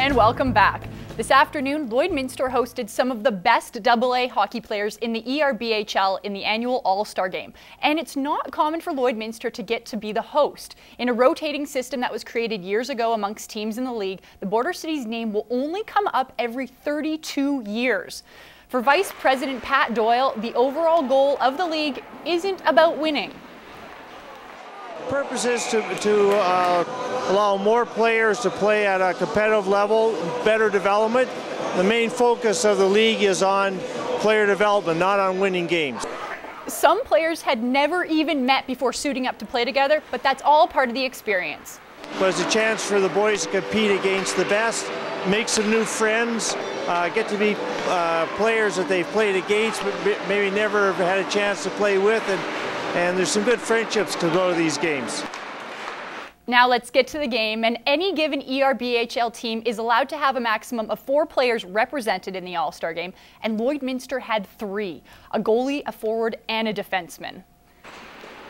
And welcome back. This afternoon, Lloydminster hosted some of the best AA hockey players in the ERBHL in the annual AllStar Game. And it's not common for Lloydminster to get to be the host. In a rotating system that was created years ago amongst teams in the league, the Border City's name will only come up every 32 years. For Vice President Pat Doyle, the overall goal of the league isn't about winning. The purpose is to allow more players to play at a competitive level, better development. The main focus of the league is on player development, not on winning games. Some players had never even met before suiting up to play together, but that's all part of the experience. But it's a chance for the boys to compete against the best, make some new friends, get to be players that they've played against but maybe never had a chance to play with, and there's some good friendships to go to these games. Now let's get to the game, and any given ERBHL team is allowed to have a maximum of 4 players represented in the All-Star Game, and Lloydminster had 3, a goalie, a forward, and a defenseman.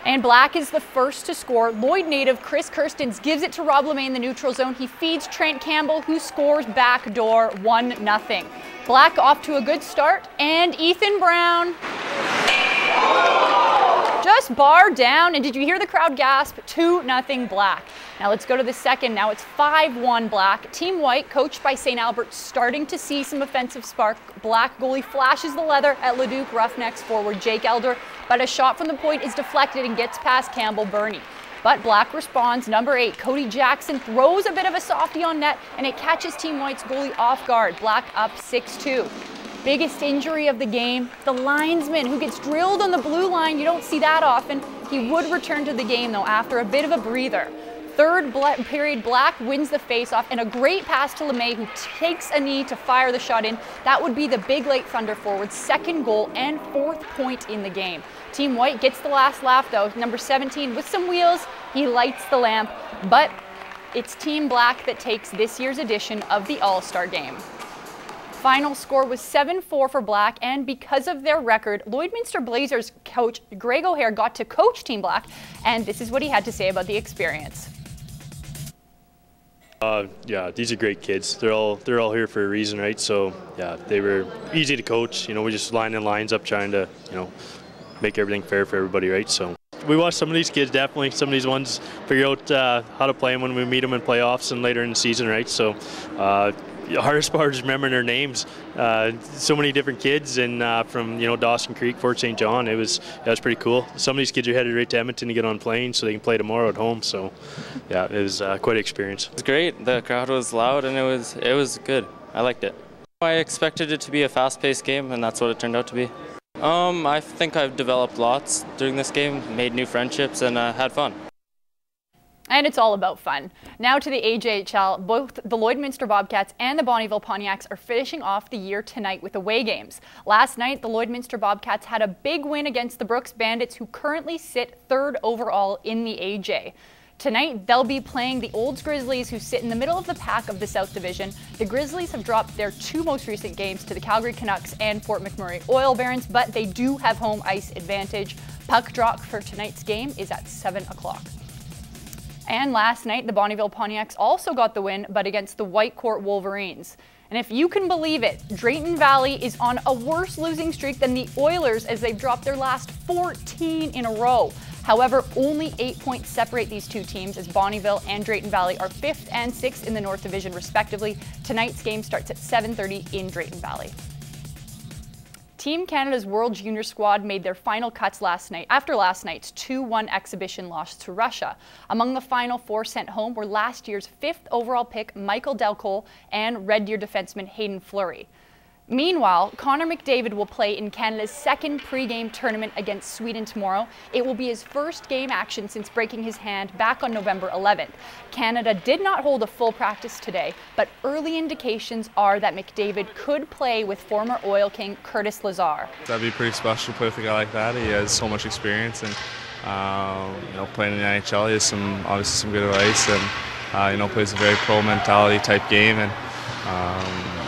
And Black is the first to score. Lloyd native Chris Kirstens gives it to Rob LeMay in the neutral zone. He feeds Trent Campbell, who scores backdoor 1-0. Black off to a good start, and Ethan Brown just barred down, and did you hear the crowd gasp? 2-0 Black. Now let's go to the second. Now it's 5-1 Black. Team White, coached by St. Albert, starting to see some offensive spark. Black goalie flashes the leather at Leduc Roughnecks forward Jake Elder, but a shot from the point is deflected and gets past Campbell Burney. But Black responds. Number 8, Cody Jackson, throws a bit of a softie on net, and it catches Team White's goalie off guard. Black up 6-2. Biggest injury of the game, the linesman who gets drilled on the blue line. You don't see that often. He would return to the game, though, after a bit of a breather. Third period, Black wins the faceoff, and a great pass to LeMay, who takes a knee to fire the shot in. That would be the Big Lake Thunder forward's 2nd goal and 4th point in the game. Team White gets the last laugh, though. Number 17, with some wheels, he lights the lamp, but it's Team Black that takes this year's edition of the All-Star Game. Final score was 7-4 for Black, and because of their record, Lloydminster Blazers coach Greg O'Hare got to coach Team Black, and this is what he had to say about the experience. Yeah, these are great kids. They're all here for a reason, right? So yeah, they were easy to coach. You know, we just lining lines up, trying to make everything fair for everybody, right? So we watch some of these kids, definitely. Some of these ones figure out how to play them when we meet them in playoffs and later in the season, right? So. The hardest part is remembering their names. So many different kids, and from Dawson Creek, Fort St. John, it was pretty cool. Some of these kids are headed right to Edmonton to get on planes so they can play tomorrow at home. So yeah, it was quite an experience. It was great. The crowd was loud, and it was good. I liked it. I expected it to be a fast-paced game, and that's what it turned out to be. I think I've developed lots during this game, made new friendships, and had fun. And it's all about fun. Now to the AJHL. Both the Lloydminster Bobcats and the Bonnyville Pontiacs are finishing off the year tonight with away games. Last night, the Lloydminster Bobcats had a big win against the Brooks Bandits, who currently sit 3rd overall in the AJ. Tonight, they'll be playing the Olds Grizzlies, who sit in the middle of the pack of the South Division. The Grizzlies have dropped their 2 most recent games to the Calgary Canucks and Fort McMurray Oil Barons, but they do have home ice advantage. Puck drop for tonight's game is at 7 o'clock. And last night, the Bonnyville Pontiacs also got the win, but against the Whitecourt Wolverines. And if you can believe it, Drayton Valley is on a worse losing streak than the Oilers, as they've dropped their last 14 in a row. However, only 8 points separate these two teams, as Bonnyville and Drayton Valley are 5th and 6th in the North Division, respectively. Tonight's game starts at 7:30 in Drayton Valley. Team Canada's World Junior squad made their final cuts last night after last night's 2-1 exhibition loss to Russia. Among the final 4 sent home were last year's 5th overall pick Michael Delcole and Red Deer defenseman Hayden Fleury. Meanwhile, Connor McDavid will play in Canada's 2nd pre-game tournament against Sweden tomorrow. It will be his first game action since breaking his hand back on November 11th. Canada did not hold a full practice today, but early indications are that McDavid could play with former Oil King Curtis Lazar. That'd be pretty special to play with a guy like that. He has so much experience, and playing in the NHL, he has obviously some good advice, and plays a very pro mentality type game, and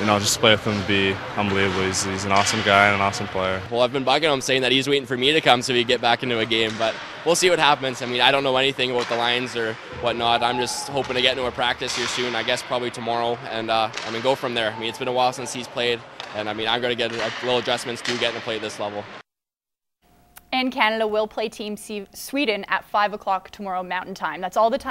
just to play with him would be unbelievable. He's an awesome guy and an awesome player. Well, I've been bugging him saying that he's waiting for me to come so he get back into a game, but we'll see what happens. I mean, I don't know anything about the lines or whatnot. I'm just hoping to get into a practice here soon, I guess probably tomorrow, and go from there. I mean, it's been a while since he's played, and I mean, I'm going to get little adjustments to getting to play at this level. And Canada will play Team Sweden at 5 o'clock tomorrow Mountain Time. That's all the time.